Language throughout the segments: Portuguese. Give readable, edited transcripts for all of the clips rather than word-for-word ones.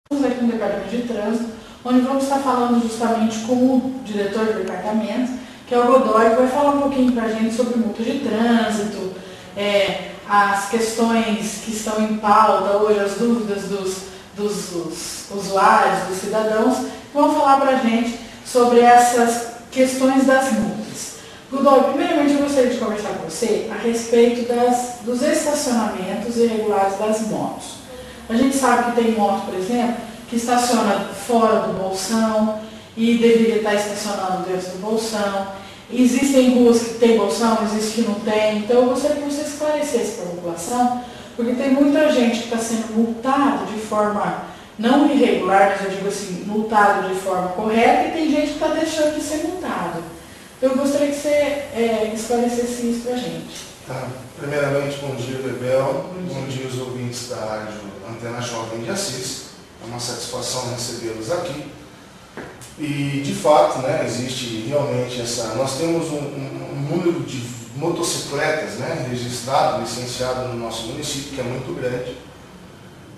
Estamos aqui no Departamento de Trânsito, onde vamos estar falando justamente com o diretor do departamento, que é o Godoy, que vai falar um pouquinho para a gente sobre multa de trânsito, as questões que estão em pauta hoje, as dúvidas dos usuários, dos cidadãos, vão falar para a gente sobre essas questões das multas. Godoy, primeiramente eu gostaria de conversar com você a respeito dos estacionamentos irregulares das motos. A gente sabe que tem moto, por exemplo, que estaciona fora do bolsão e deveria estar estacionando dentro do bolsão. Existem ruas que tem bolsão, existe que não tem. Então eu gostaria que você esclarecesse para a população, porque tem muita gente que está sendo multada de forma não irregular, mas eu digo assim, multado de forma correta, e tem gente que está deixando de ser multado. Eu gostaria que você esclarecesse isso para a gente. Tá. Primeiramente, bom dia, Bebel. Bom dia aos ouvintes da rádio Antena Jovem de Assis. É uma satisfação recebê-los aqui. E, de fato, né, existe realmente Nós temos um número de motocicletas, né, registrado, licenciado no nosso município, que é muito grande.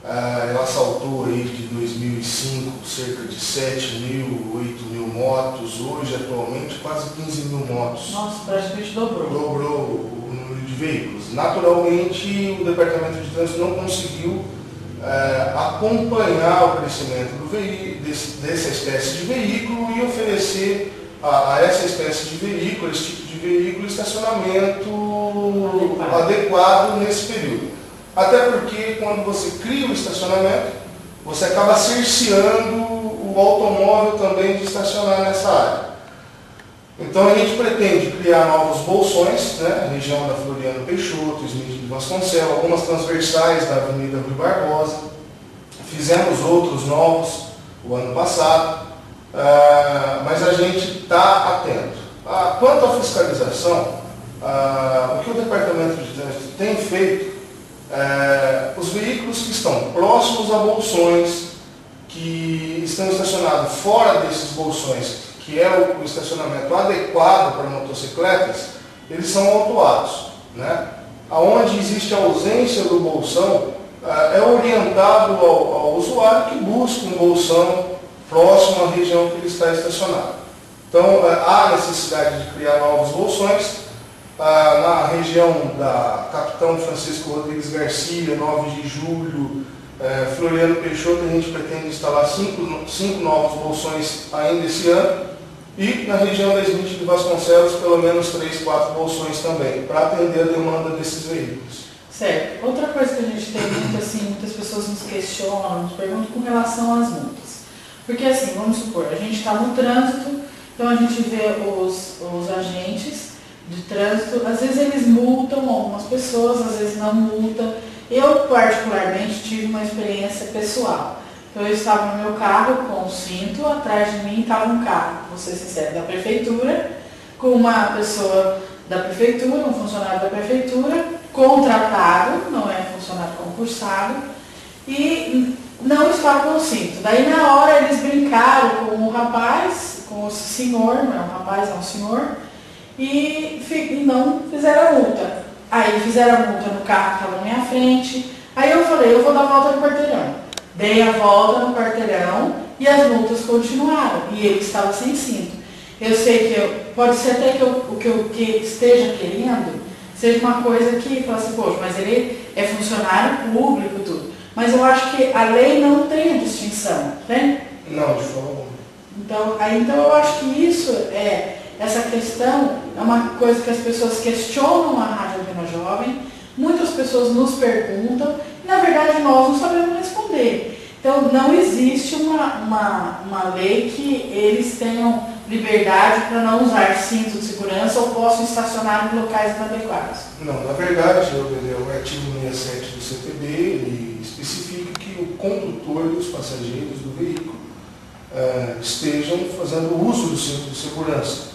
Ela saltou aí de 2005 cerca de 7 mil, 8 mil motos, hoje atualmente quase 15 mil motos. Nossa, praticamente dobrou. Dobrou o número de veículos. Naturalmente, o Departamento de Trânsito não conseguiu acompanhar o crescimento dessa espécie de veículo e oferecer a essa espécie de veículo, esse tipo de veículo, estacionamento adequado nesse período. Até porque quando você cria o estacionamento, você acaba cerceando o automóvel também de estacionar nessa área. Então a gente pretende criar novos bolsões, né, na região da Floriano Peixoto, Smith de Vasconcelos, algumas transversais da Avenida Rui Barbosa. Fizemos outros novos o ano passado, mas a gente está atento. Quanto à fiscalização, o que o Departamento de Trânsito tem feito, os veículos que estão próximos a bolsões, que estão estacionados fora desses bolsões, que é o estacionamento adequado para motocicletas, eles são autuados, né? Onde existe a ausência do bolsão, é orientado ao usuário que busca um bolsão próximo à região que ele está estacionado. Então, há necessidade de criar novos bolsões. Na região da Capitão Francisco Rodrigues Garcia, 9 de julho, Floriano Peixoto, a gente pretende instalar 5 novos bolsões ainda esse ano. E na região da Smith de Vasconcelos, pelo menos 3, 4 bolsões também, para atender a demanda desses veículos. Certo. Outra coisa que a gente tem muitas pessoas nos questionam, nos perguntam com relação às multas. Porque assim, vamos supor, a gente está no trânsito, então a gente vê os agentes de trânsito, às vezes eles multam algumas pessoas, às vezes não multam. Eu particularmente tive uma experiência pessoal. Então eu estava no meu carro com o cinto, atrás de mim estava um carro, vou ser sincero, da prefeitura, com uma pessoa da prefeitura, um funcionário da prefeitura, contratado, não é funcionário concursado, e não estava com o cinto. Daí na hora eles brincaram com o rapaz, com o senhor, não é um rapaz, é um senhor, e não fizeram a multa. Aí fizeram a multa no carro que estava na minha frente, aí eu falei, eu vou dar a volta no quarteirão. Dei a volta no quarteirão e as multas continuaram, e ele estava sem cinto. Eu sei que pode ser até que o que eu esteja querendo seja uma coisa que fala assim, poxa, mas ele é funcionário público, tudo. Mas eu acho que a lei não tem a distinção, né? Não, de forma alguma. Então eu acho que essa questão é uma coisa que as pessoas questionam a Rádio Antena Jovem, muitas pessoas nos perguntam, e na verdade nós não sabemos responder. Então não existe uma lei que eles tenham liberdade para não usar cinto de segurança ou possam estacionar em locais inadequados. Não, na verdade, o artigo 67 do CTB, ele especifica que o condutor e os passageiros do veículo estejam fazendo uso do cinto de segurança.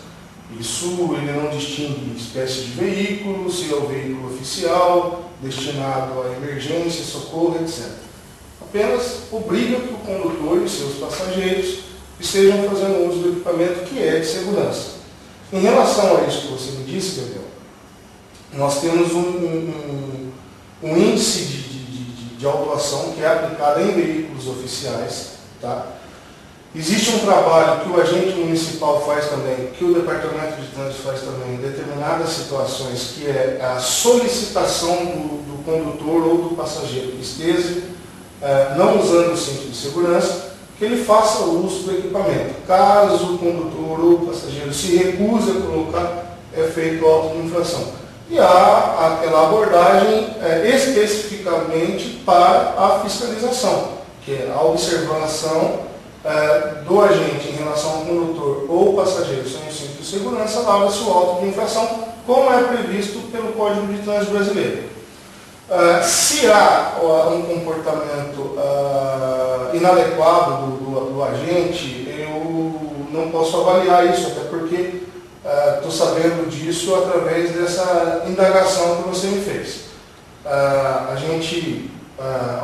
Isso ele não distingue espécie de veículo, se é o veículo oficial, destinado à emergência, socorro, etc. Apenas obriga que o condutor e seus passageiros estejam fazendo uso do equipamento que é de segurança. Em relação a isso que você me disse, Gabriel, nós temos um índice de de autuação que é aplicada em veículos oficiais. Tá? Existe um trabalho que o agente municipal faz também, que o departamento de trânsito faz também em determinadas situações, que é a solicitação do condutor ou do passageiro que esteja não usando o cinto de segurança, que ele faça o uso do equipamento. Caso o condutor ou o passageiro se recuse a colocar, é feito o auto de infração. E há aquela abordagem especificamente para a fiscalização, que é a observação do agente em relação ao condutor ou passageiro sem o cinto de segurança, lava-se o auto de infração, como é previsto pelo Código de Trânsito Brasileiro. Se há um comportamento inadequado do agente, eu não posso avaliar isso, até porque estou sabendo disso através dessa indagação que você me fez. A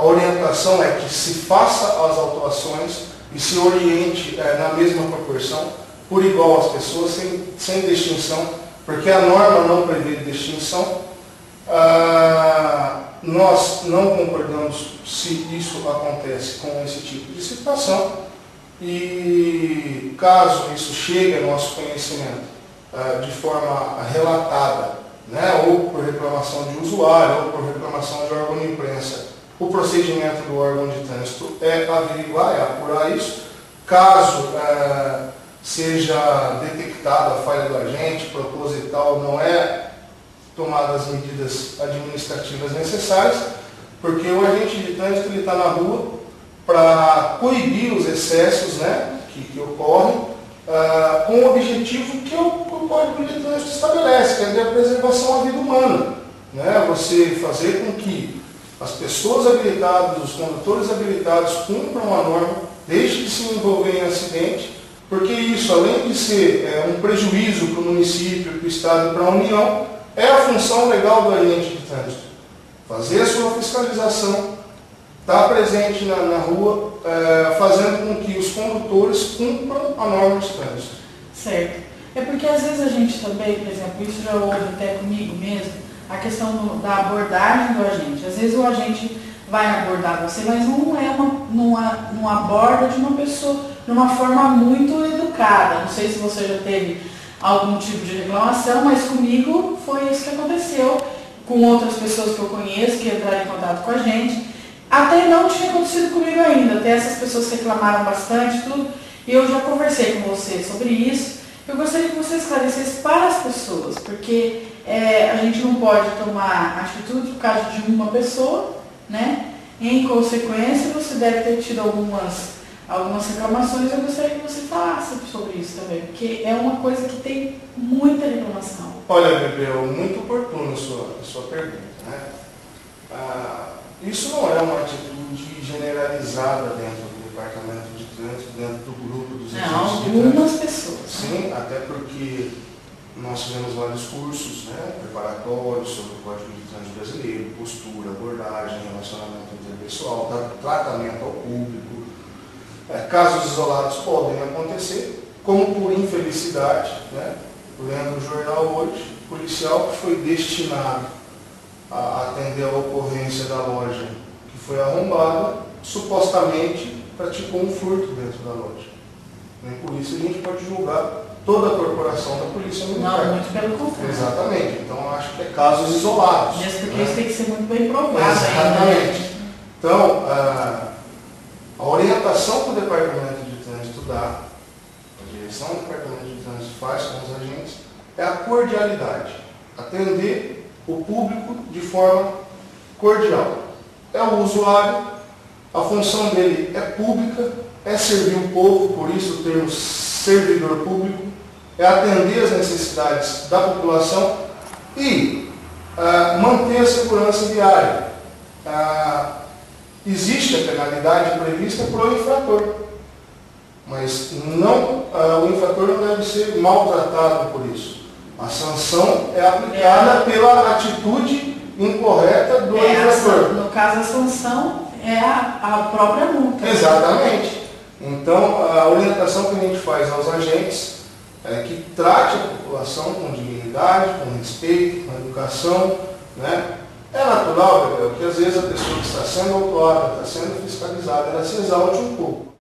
orientação é que se faça as autuações e se oriente na mesma proporção, por igual às pessoas, sem distinção, porque a norma não prevê distinção. Nós não concordamos se isso acontece com esse tipo de situação e caso isso chegue ao nosso conhecimento de forma relatada, né, ou por reclamação de usuário ou por reclamação de órgão de imprensa, o procedimento do órgão de trânsito é averiguar, é apurar isso. Caso seja detectada a falha do agente, proposital, não é tomadas as medidas administrativas necessárias, porque o agente de trânsito está na rua para coibir os excessos, né, que ocorrem, com o objetivo que o Código de Trânsito estabelece, que é a preservação da vida humana. Né, você fazer com que as pessoas habilitadas, os condutores habilitados cumpram a norma, deixem de se envolver em acidente, porque isso, além de ser um prejuízo para o município, para o Estado e para a União, é a função legal do agente de trânsito. Fazer a sua fiscalização, estar presente na rua, fazendo com que os condutores cumpram a norma de trânsito. Certo. É porque às vezes a gente também, por exemplo, isso já houve até comigo mesmo, a questão da abordagem do agente. Às vezes o agente vai abordar você, mas não aborda de uma pessoa, de uma forma muito educada. Não sei se você já teve algum tipo de reclamação, mas comigo foi isso que aconteceu, com outras pessoas que eu conheço, que entraram em contato com a gente. Até não tinha acontecido comigo ainda, até essas pessoas reclamaram bastante, tudo, e eu já conversei com você sobre isso. Eu gostaria que você esclarecesse para as pessoas, porque a gente não pode tomar atitude por causa de uma pessoa, né? Em consequência, você deve ter tido algumas reclamações. Eu gostaria que você falasse sobre isso também, porque é uma coisa que tem muita reclamação. Olha, Bebel, muito oportuna a sua pergunta. Né? Isso não é uma atitude generalizada dentro do departamento de trânsito, dentro do grupo dos agentes de trânsito. Algumas pessoas. Sim, até porque nós tivemos vários cursos, né, preparatórios sobre o Código de Trânsito Brasileiro, postura, abordagem, relacionamento interpessoal, tratamento ao público. Casos isolados podem acontecer, como por infelicidade, né, lendo o jornal hoje, o policial que foi destinado a atender a ocorrência da loja que foi arrombada, supostamente praticou um furto dentro da loja. Nem por isso a gente pode julgar toda a corporação da Polícia Militar. Não, muito pelo contrário. Exatamente. Então, eu acho que é casos isolados. Mesmo porque isso tem que ser muito bem provado. Exatamente. Né? Então, a orientação que o Departamento de Trânsito dá, a direção do Departamento de Trânsito faz com os agentes, é a cordialidade. Atender o público de forma cordial. É o usuário, a função dele é pública, é servir o povo, por isso o termo servidor público, é atender as necessidades da população e manter a segurança viária. Existe a penalidade prevista para o infrator, mas o infrator não deve ser maltratado por isso. A sanção é aplicada pela atitude incorreta do infrator. No caso, a sanção é a própria multa. Exatamente. Então, a orientação que a gente faz aos agentes é que trate a população com dignidade, com respeito, com educação, né? É natural, Gabriel, que às vezes a pessoa que está sendo autuada, está sendo fiscalizada, ela se exalte um pouco.